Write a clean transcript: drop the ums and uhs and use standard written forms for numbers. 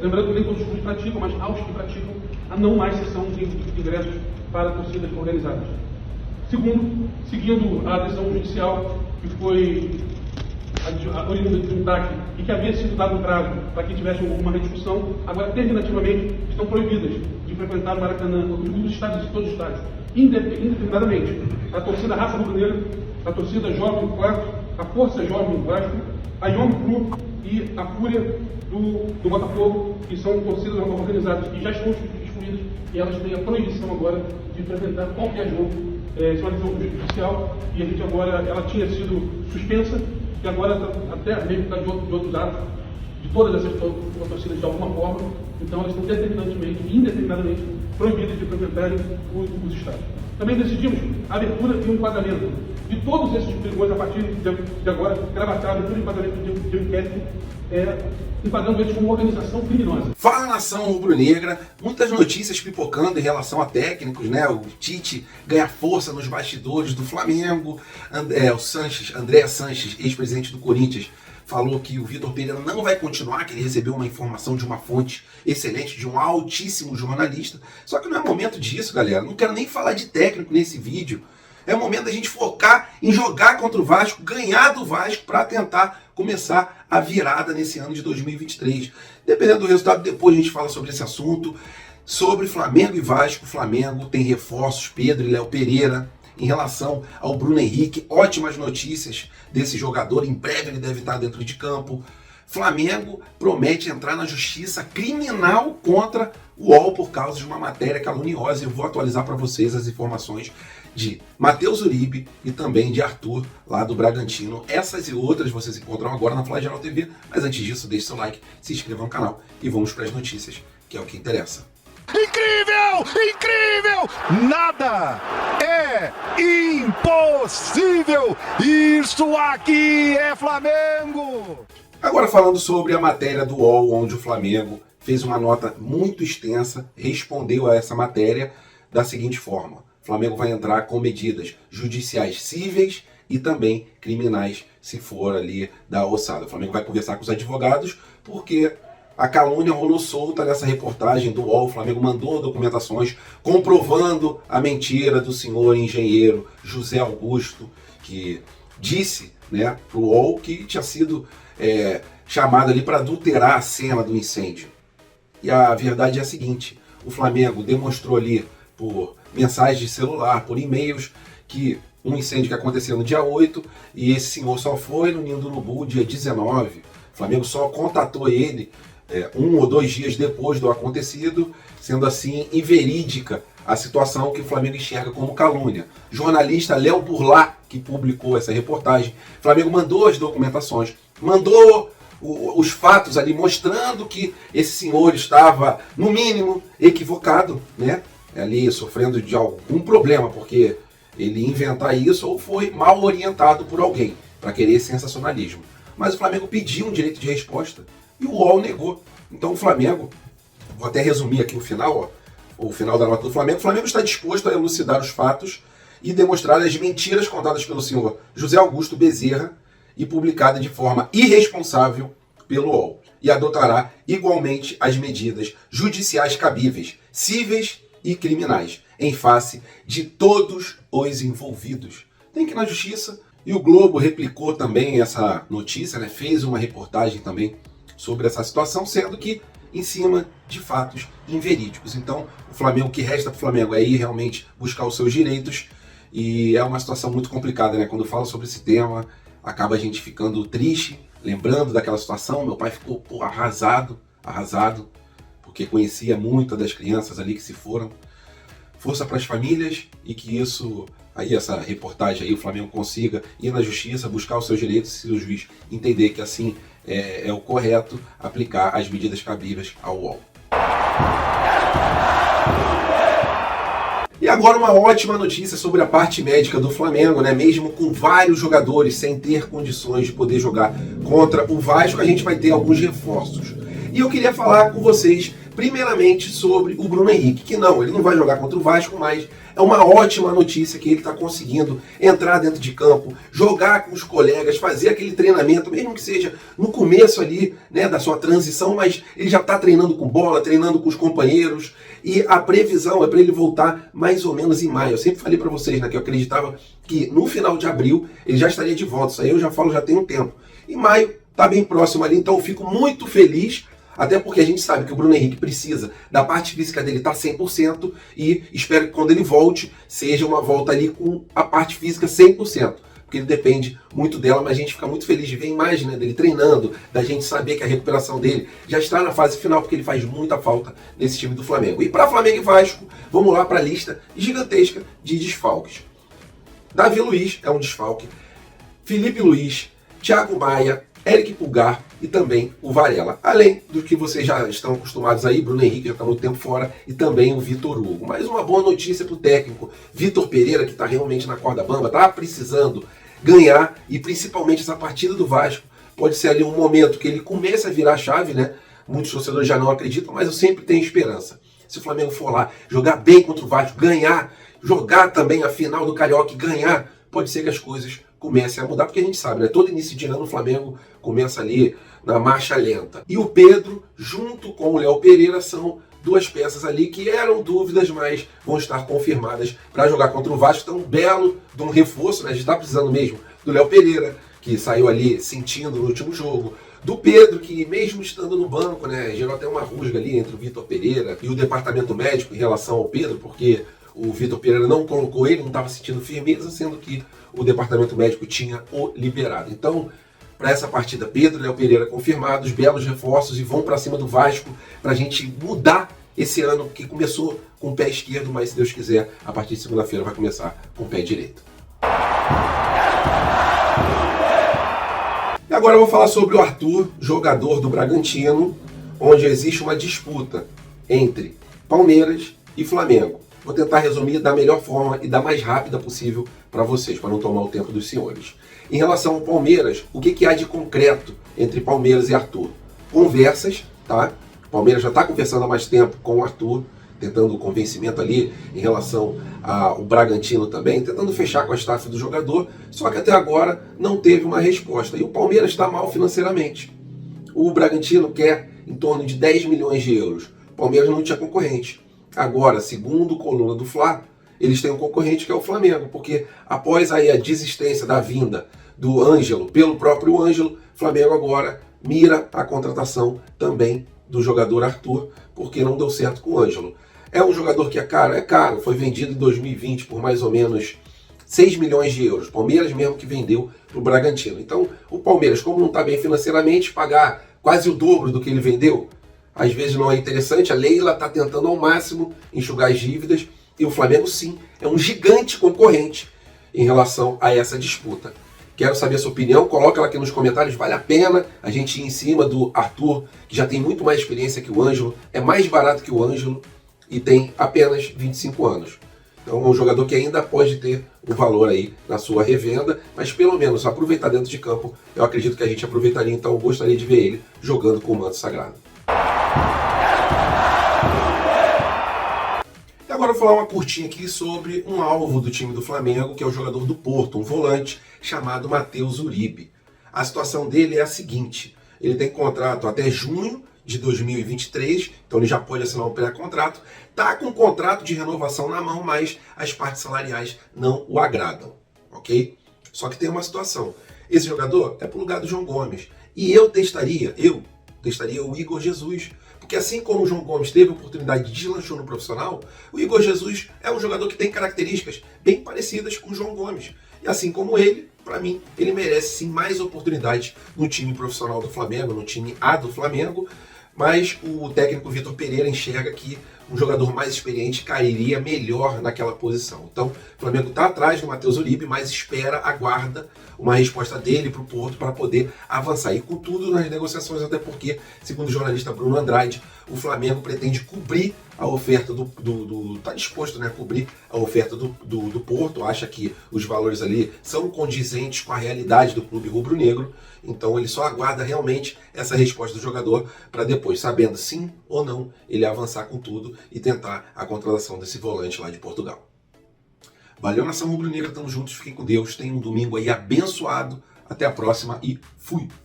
Lembrando que nem todos os clubes praticam, mas aos que praticam, a não mais cessão de ingressos para torcidas organizadas. Segundo, seguindo a decisão judicial que foi oriunda de um TAC e que havia sido dado um prazo para que tivesse uma restituição, agora terminativamente estão proibidas de frequentar o Maracanã, os estádios e todos os estádios, indeterminadamente. A torcida Raça Rubro-Negra, a torcida Jovem Vasco, a Força Jovem Vasco, a Yom Cru e a Fúria do Botafogo, que são torcidas organizadas e já estão excluídas, e elas têm a proibição agora de frequentar qualquer jogo. Isso é uma decisão judicial e a gente agora, ela tinha sido suspensa e agora até mesmo por causa de outros atos, de todas essas torcidas de alguma forma, então elas estão determinantemente e indeterminadamente proibidas de frequentarem os estádios. Também decidimos a abertura e o enquadramento de todos esses perigos a partir de agora, gravatados por enquadramento de inquérito, enquadrando eles como organização criminosa. Fala, nação rubro-negra, muitas notícias pipocando em relação a técnicos, né? O Tite ganha força nos bastidores do Flamengo, André Sanches, ex-presidente do Corinthians, falou que o Vitor Pereira não vai continuar, que ele recebeu uma informação de uma fonte excelente, de um altíssimo jornalista. Só que não é momento disso, galera. Não quero nem falar de técnico nesse vídeo. É o momento da gente focar em jogar contra o Vasco, ganhar do Vasco para tentar começar a virada nesse ano de 2023. Dependendo do resultado, depois a gente fala sobre esse assunto. Sobre Flamengo e Vasco, o Flamengo tem reforços, Pedro e Léo Pereira. Em relação ao Bruno Henrique, ótimas notícias desse jogador, em breve ele deve estar dentro de campo. Flamengo promete entrar na justiça criminal contra o UOL por causa de uma matéria caluniosa. Eu vou atualizar para vocês as informações de Matheus Uribe e também de Arthur, lá do Bragantino. Essas e outras vocês encontram agora na Flagelo TV. Mas antes disso, deixe seu like, se inscreva no canal e vamos para as notícias, que é o que interessa. Incrível! Incrível! Nada é impossível! Isso aqui é Flamengo! Agora falando sobre a matéria do UOL, onde o Flamengo fez uma nota muito extensa, respondeu a essa matéria da seguinte forma: o Flamengo vai entrar com medidas judiciais cíveis e também criminais, se for ali da ossada. O Flamengo vai conversar com os advogados, porque a calúnia rolou solta nessa reportagem do UOL. O Flamengo mandou documentações comprovando a mentira do senhor engenheiro José Augusto, que disse, né, para o UOL que tinha sido chamado ali para adulterar a cena do incêndio. E a verdade é a seguinte: o Flamengo demonstrou ali por mensagens de celular, por e-mails, que um incêndio que aconteceu no dia 8 e esse senhor só foi no Ninho do Urubu dia 19. O Flamengo só contatou ele 1 ou 2 dias depois do acontecido, sendo assim inverídica a situação que o Flamengo enxerga como calúnia. Jornalista Léo Burlá, que publicou essa reportagem, o Flamengo mandou as documentações, mandou os fatos ali mostrando que esse senhor estava, no mínimo, equivocado, né? Ali sofrendo de algum problema, porque ele inventar isso ou foi mal orientado por alguém para querer sensacionalismo. Mas o Flamengo pediu um direito de resposta e o UOL negou. Então o Flamengo, vou até resumir aqui o final da nota do Flamengo. O Flamengo está disposto a elucidar os fatos e demonstrar as mentiras contadas pelo senhor José Augusto Bezerra e publicada de forma irresponsável pelo UOL, e adotará igualmente as medidas judiciais cabíveis, cíveis e criminais, em face de todos os envolvidos. Tem que ir na justiça. E o Globo replicou também essa notícia, né? Fez uma reportagem também sobre essa situação, sendo que em cima de fatos inverídicos. Então, o Flamengo, o que resta para o Flamengo é ir realmente buscar os seus direitos, e é uma situação muito complicada, né? Quando eu falo sobre esse tema, acaba a gente ficando triste, lembrando daquela situação. Meu pai ficou arrasado, porque conhecia muitas das crianças ali que se foram. Força para as famílias, e que isso, aí essa reportagem aí, o Flamengo consiga ir na justiça, buscar os seus direitos, se o juiz entender que assim é o correto, aplicar as medidas cabíveis ao UOL. E agora uma ótima notícia sobre a parte médica do Flamengo, né? Mesmo com vários jogadores sem ter condições de poder jogar contra o Vasco, a gente vai ter alguns reforços. E eu queria falar com vocês Primeiramente sobre o Bruno Henrique, que ele não vai jogar contra o Vasco, mas é uma ótima notícia que ele está conseguindo entrar dentro de campo, jogar com os colegas, fazer aquele treinamento, mesmo que seja no começo ali, né, da sua transição, mas ele já está treinando com bola, treinando com os companheiros, e a previsão é para ele voltar mais ou menos em maio. Eu sempre falei para vocês, né, que eu acreditava que no final de abril ele já estaria de volta. Isso aí eu já falo já tem um tempo. E maio está bem próximo ali, então eu fico muito feliz. Até porque a gente sabe que o Bruno Henrique precisa da parte física dele estar 100% e espero que quando ele volte, seja uma volta ali com a parte física 100%. Porque ele depende muito dela, mas a gente fica muito feliz de ver a imagem, né, dele treinando, da gente saber que a recuperação dele já está na fase final, porque ele faz muita falta nesse time do Flamengo. E para Flamengo e Vasco, vamos lá para a lista gigantesca de desfalques. Davi Luiz é um desfalque, Felipe Luiz, Thiago Maia, Eric Pulgar e também o Varela. Além do que vocês já estão acostumados aí, Bruno Henrique já está muito tempo fora e também o Vitor Hugo. Mais uma boa notícia para o técnico Vitor Pereira, que está realmente na corda bamba, está precisando ganhar, e principalmente essa partida do Vasco pode ser ali um momento que ele comece a virar a chave, né? Muitos torcedores já não acreditam, mas eu sempre tenho esperança. Se o Flamengo for lá jogar bem contra o Vasco, ganhar, jogar também a final do Carioca e ganhar, pode ser que as coisas comecem a mudar, porque a gente sabe, né? Todo início de ano o Flamengo começa ali na marcha lenta. E o Pedro, junto com o Léo Pereira, são duas peças ali que eram dúvidas, mas vão estar confirmadas para jogar contra o Vasco. Então, um belo de um reforço, né? A gente está precisando mesmo do Léo Pereira, que saiu ali sentindo no último jogo. Do Pedro, que mesmo estando no banco, né, gerou até uma rusga ali entre o Vitor Pereira e o departamento médico em relação ao Pedro, porque o Vitor Pereira não colocou ele, não estava sentindo firmeza, sendo que o departamento médico tinha o liberado. Então, para essa partida, Pedro e Léo Pereira confirmados, belos reforços, e vão para cima do Vasco para a gente mudar esse ano que começou com o pé esquerdo, mas se Deus quiser, a partir de segunda-feira vai começar com o pé direito. E agora eu vou falar sobre o Arthur, jogador do Bragantino, onde existe uma disputa entre Palmeiras e Flamengo. Vou tentar resumir da melhor forma e da mais rápida possível para vocês, para não tomar o tempo dos senhores. Em relação ao Palmeiras, o que há de concreto entre Palmeiras e Arthur? Conversas, tá? O Palmeiras já está conversando há mais tempo com o Arthur, tentando o convencimento ali em relação ao Bragantino também, tentando fechar com a staff do jogador, só que até agora não teve uma resposta. E o Palmeiras está mal financeiramente. O Bragantino quer em torno de 10 milhões de euros. O Palmeiras não tinha concorrente. Agora, segundo coluna do Fla, eles têm um concorrente que é o Flamengo, porque após aí a desistência da vinda do Ângelo pelo próprio Ângelo, o Flamengo agora mira a contratação também do jogador Arthur, porque não deu certo com o Ângelo. É um jogador que é caro? É caro. Foi vendido em 2020 por mais ou menos 6 milhões de euros. Palmeiras mesmo que vendeu para o Bragantino. Então, o Palmeiras, como não está bem financeiramente, pagar quase o dobro do que ele vendeu, às vezes não é interessante. A Leila está tentando ao máximo enxugar as dívidas, e o Flamengo, sim, é um gigante concorrente em relação a essa disputa. Quero saber a sua opinião, coloca ela aqui nos comentários. Vale a pena a gente ir em cima do Arthur, que já tem muito mais experiência que o Ângelo, é mais barato que o Ângelo e tem apenas 25 anos. Então é um jogador que ainda pode ter um valor aí na sua revenda, mas pelo menos aproveitar dentro de campo, eu acredito que a gente aproveitaria, então eu gostaria de ver ele jogando com o manto sagrado. E agora eu vou falar uma curtinha aqui sobre um alvo do time do Flamengo, que é o jogador do Porto, um volante chamado Matheus Uribe. A situação dele é a seguinte: ele tem contrato até junho de 2023, então ele já pode assinar um pré-contrato, está com um contrato de renovação na mão, mas as partes salariais não o agradam, ok? Só que tem uma situação: esse jogador é pro lugar do João Gomes, e eu testaria o Igor Jesus, porque assim como o João Gomes teve a oportunidade de deslanchar no profissional, o Igor Jesus é um jogador que tem características bem parecidas com o João Gomes, e assim como ele, para mim, ele merece sim mais oportunidades no time profissional do Flamengo, no time A do Flamengo, mas o técnico Vitor Pereira enxerga que um jogador mais experiente cairia melhor naquela posição. Então, o Flamengo está atrás do Matheus Uribe, mas espera, aguarda uma resposta dele para o Porto para poder avançar. E com tudo nas negociações, até porque, segundo o jornalista Bruno Andrade, o Flamengo pretende cobrir a oferta está disposto, né, a cobrir a oferta do Porto, acha que os valores ali são condizentes com a realidade do clube rubro-negro, então ele só aguarda realmente essa resposta do jogador para depois, sabendo sim ou não, ele avançar com tudo e tentar a contratação desse volante lá de Portugal. Valeu, nação rubro-negra, tamo juntos, fiquem com Deus, tenham um domingo aí abençoado, até a próxima e fui!